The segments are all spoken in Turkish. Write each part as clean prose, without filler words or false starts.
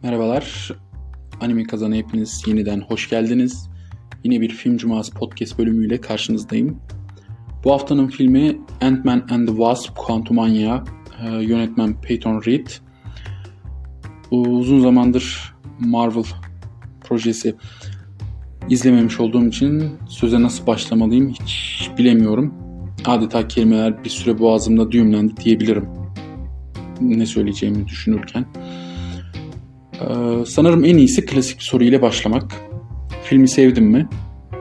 Merhabalar, Anime Kazan'a hepiniz yeniden hoş geldiniz. Yine bir Film Cuması podcast bölümüyle karşınızdayım. Bu haftanın filmi Ant-Man and the Wasp: Quantumania, yönetmen Peyton Reed. Uzun zamandır Marvel projesi izlememiş olduğum için söze nasıl başlamalıyım hiç bilemiyorum. Adeta kelimeler bir süre boğazımda düğümlendi diyebilirim ne söyleyeceğimi düşünürken. Sanırım en iyisi klasik bir soruyla başlamak. Filmi sevdim mi?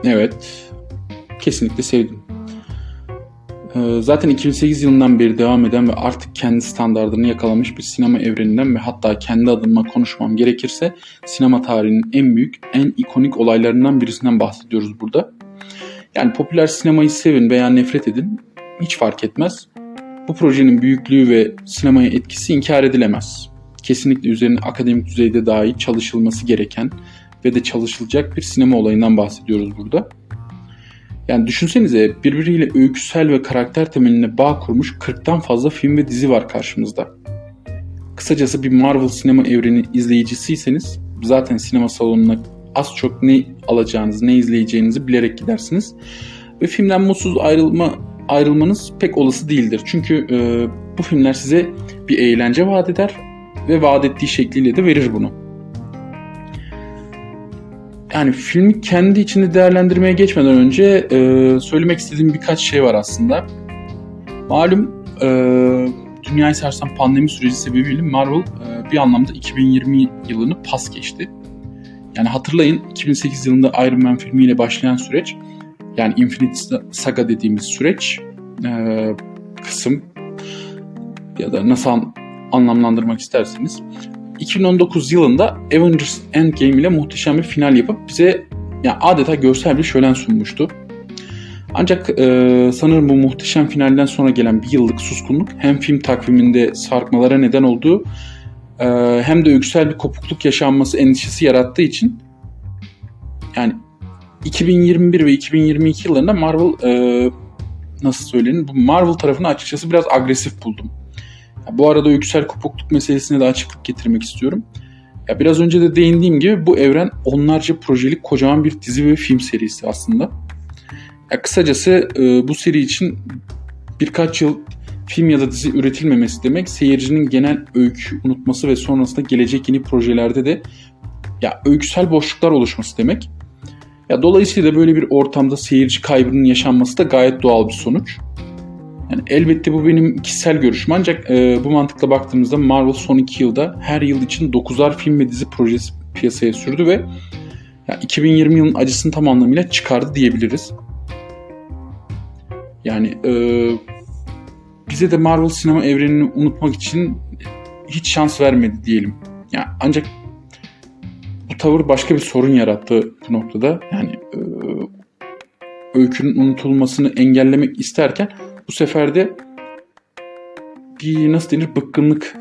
Evet, kesinlikle sevdim. Zaten 2008 yılından beri devam eden ve artık kendi standardını yakalamış bir sinema evreninden ve hatta kendi adıma konuşmam gerekirse sinema tarihinin en büyük, en ikonik olaylarından birisinden bahsediyoruz burada. Yani popüler sinemayı sevin veya nefret edin, hiç fark etmez. Bu projenin büyüklüğü ve sinemaya etkisi inkar edilemez. Kesinlikle üzerine akademik düzeyde dahi çalışılması gereken ve de çalışılacak bir sinema olayından bahsediyoruz burada. Yani düşünsenize, birbiriyle öyküsel ve karakter temeline bağ kurmuş 40'tan fazla film ve dizi var karşımızda. Kısacası bir Marvel sinema evreni izleyicisiyseniz zaten sinema salonuna az çok ne alacağınızı, ne izleyeceğinizi bilerek gidersiniz. Ve filmden mutsuz ayrılmanız pek olası değildir. Çünkü bu filmler size bir eğlence vaat eder ve vaat ettiği şekliyle de verir bunu. Yani filmi kendi içinde değerlendirmeye geçmeden önce söylemek istediğim birkaç şey var aslında. Malum dünyayı sarsan pandemi süreci sebebiyle Marvel bir anlamda 2020 yılını pas geçti. Yani hatırlayın, 2008 yılında Iron Man filmiyle başlayan süreç, yani Infinity Saga dediğimiz süreç, kısım ya da nasıl anlamlandırmak isterseniz, 2019 yılında Avengers Endgame ile muhteşem bir final yapıp bize yani adeta görsel bir şölen sunmuştu. Ancak sanırım bu muhteşem finalden sonra gelen bir yıllık suskunluk hem film takviminde sarkmalara neden oldu, hem de öyküsel bir kopukluk yaşanması endişesi yarattığı için yani 2021 ve 2022 yıllarında Marvel nasıl söylenir, bu Marvel tarafını açıkçası biraz agresif buldum. Bu arada öyküsel kopukluk meselesine de açıklık getirmek istiyorum. Ya biraz önce de değindiğim gibi bu evren onlarca projelik kocaman bir dizi ve film serisi aslında. Ya kısacası bu seri için birkaç yıl film ya da dizi üretilmemesi demek, seyircinin genel öykü unutması ve sonrasında gelecek yeni projelerde de ya öyküsel boşluklar oluşması demek. Ya dolayısıyla böyle bir ortamda seyirci kaybının yaşanması da gayet doğal bir sonuç. Yani elbette bu benim kişisel görüşüm, ancak bu mantıkla baktığımızda Marvel son 2 yılda her yıl için 9'ar film ve dizi projesi piyasaya sürdü ve 2020 yılının acısını tam anlamıyla çıkardı diyebiliriz. Yani bize de Marvel sinema evrenini unutmak için hiç şans vermedi diyelim. Yani ancak bu tavır başka bir sorun yarattı bu noktada. Yani öykünün unutulmasını engellemek isterken bu sefer de bir bıkkınlık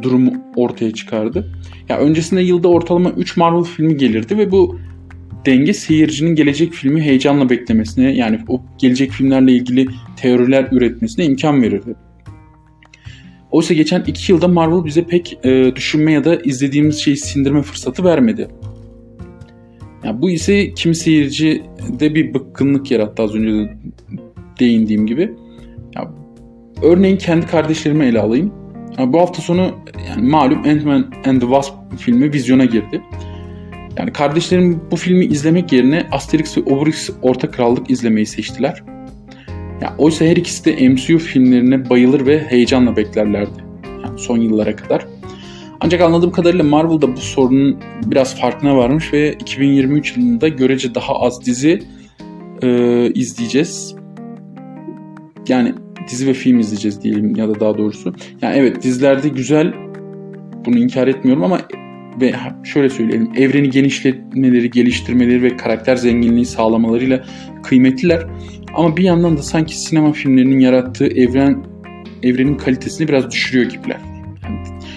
durumu ortaya çıkardı. Ya öncesinde yılda ortalama 3 Marvel filmi gelirdi ve bu denge seyircinin gelecek filmi heyecanla beklemesine, yani o gelecek filmlerle ilgili teoriler üretmesine imkan verirdi. Oysa geçen 2 yılda Marvel bize pek düşünme ya da izlediğimiz şeyi sindirme fırsatı vermedi. Ya bu ise kimi seyircide bir bıkkınlık yarattı, az önce de değindiğim gibi. Ya, örneğin kendi kardeşlerimi ele alayım. Ya, bu hafta sonu yani malum Ant-Man and the Wasp filmi vizyona girdi. Yani kardeşlerim bu filmi izlemek yerine Asterix ve Obelix Orta Krallık izlemeyi seçtiler. Ya, oysa her ikisi de MCU filmlerine bayılır ve heyecanla beklerlerdi. Yani son yıllara kadar. Ancak anladığım kadarıyla Marvel da bu sorunun biraz farkına varmış ve 2023 yılında görece daha az dizi izleyeceğiz. Yani dizi ve film izleyeceğiz diyelim, ya da daha doğrusu. Yani evet, dizilerde güzel, bunu inkar etmiyorum, ama ve şöyle söyleyelim, evreni genişletmeleri, geliştirmeleri ve karakter zenginliği sağlamalarıyla kıymetliler. Ama bir yandan da sanki sinema filmlerinin yarattığı evrenin kalitesini biraz düşürüyor gibiler.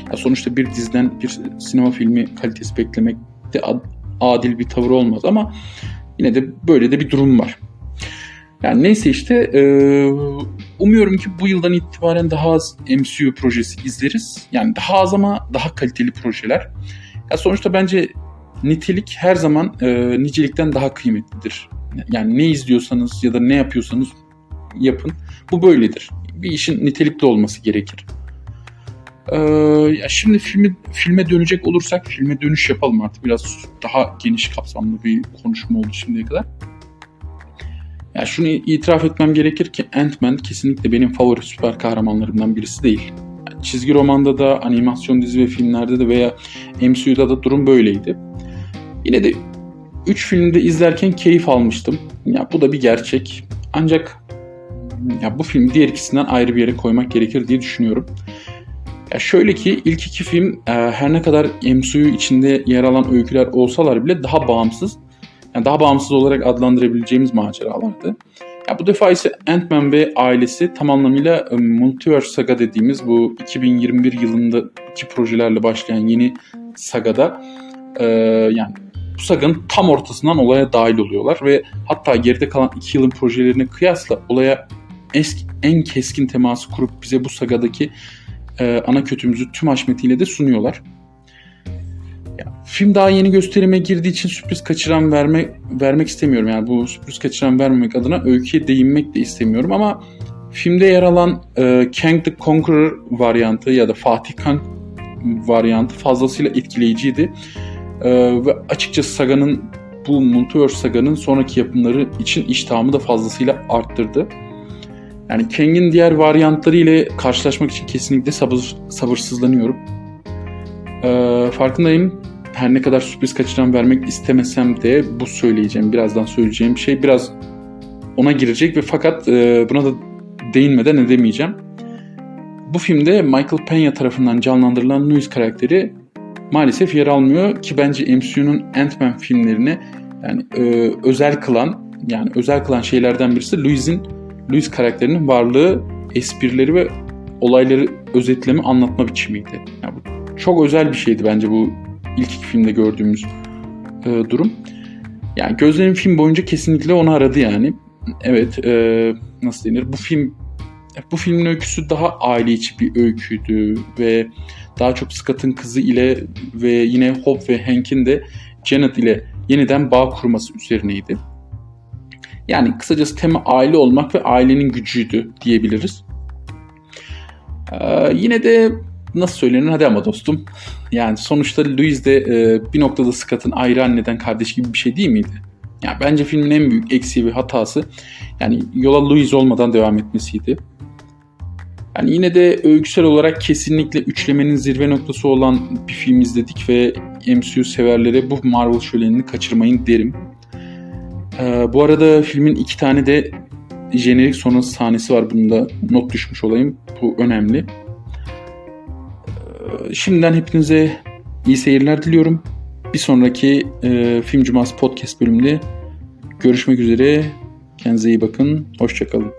Yani sonuçta bir diziden bir sinema filmi kalitesi beklemek de adil bir tavır olmaz, ama yine de böyle de bir durum var. Yani neyse işte, umuyorum ki bu yıldan itibaren daha az MCU projesi izleriz. Yani daha az ama daha kaliteli projeler. Ya sonuçta bence nitelik her zaman nicelikten daha kıymetlidir. Yani ne izliyorsanız ya da ne yapıyorsanız yapın. Bu böyledir. Bir işin nitelikli olması gerekir. Ya şimdi filme dönecek olursak, filme dönüş yapalım artık. Biraz daha geniş kapsamlı bir konuşma oldu şimdiye kadar. Ya şunu itiraf etmem gerekir ki Ant-Man kesinlikle benim favori süper kahramanlarımdan birisi değil. Yani çizgi romanda da, animasyon dizi ve filmlerde de veya MCU'da da durum böyleydi. Yine de 3 filmde izlerken keyif almıştım. Ya bu da bir gerçek. Ancak ya bu filmi diğer ikisinden ayrı bir yere koymak gerekir diye düşünüyorum. Ya şöyle ki ilk iki film her ne kadar MCU içinde yer alan öyküler olsalar bile daha bağımsız. Yani daha bağımsız olarak adlandırabileceğimiz maceralardı. Ya bu defa ise Ant-Man ve ailesi tam anlamıyla Multiverse Saga dediğimiz bu 2021 yılında iki projelerle başlayan yeni sagada yani bu saganın tam ortasından olaya dahil oluyorlar ve hatta geride kalan 2 yılın projelerine kıyasla olaya en keskin teması kurup bize bu sagadaki ana kötümüzü tüm haşmetiyle de sunuyorlar. Ya, film daha yeni gösterime girdiği için sürpriz kaçıran vermek istemiyorum. Yani bu sürpriz kaçıran vermemek adına öyküye değinmek de istemiyorum ama filmde yer alan Kang the Conqueror varyantı ya da Fatih Kang varyantı fazlasıyla etkileyiciydi. Ve açıkçası saganın bu Multiverse saganın sonraki yapımları için iştahımı da fazlasıyla arttırdı. Yani Kang'in diğer varyantları ile karşılaşmak için kesinlikle sabırsızlanıyorum. Farkındayım. Her ne kadar sürpriz kaçıran vermek istemesem de bu birazdan söyleyeceğim şey biraz ona girecek ve fakat buna da değinmeden edemeyeceğim. Bu filmde Michael Pena tarafından canlandırılan Louis karakteri maalesef yer almıyor ki bence MCU'nun Ant-Man filmlerini yani özel kılan şeylerden birisi Louis karakterinin varlığı, esprileri ve olayları özetleme, anlatma biçimiydi. Yani bu çok özel bir şeydi bence bu ilk iki filmde gördüğümüz durum. Yani gözlerim film boyunca kesinlikle onu aradı yani. Evet, nasıl denir? Bu filmin öyküsü daha aile içi bir öyküydü ve daha çok Scott'ın kızı ile ve yine Hope ve Hank'in de Janet ile yeniden bağ kurması üzerineydi. Yani kısacası tema aile olmak ve ailenin gücüydü diyebiliriz. Yine de nasıl söylenir hadi ama dostum. Yani sonuçta Louis de bir noktada Scott'ın ayrı anneden kardeş gibi bir şey değil miydi? Yani bence filmin en büyük eksiği ve hatası yani yola Louis olmadan devam etmesiydi. Yani yine de öyküsel olarak kesinlikle üçlemenin zirve noktası olan bir film izledik ve MCU severlere bu Marvel şölenini kaçırmayın derim. Bu arada filmin 2 tane de jenerik sonrası sahnesi var. Bunu da not düşmüş olayım. Bu önemli. Şimdiden hepinize iyi seyirler diliyorum. Bir sonraki Film Cuması podcast bölümünde görüşmek üzere. Kendinize iyi bakın. Hoşça kalın.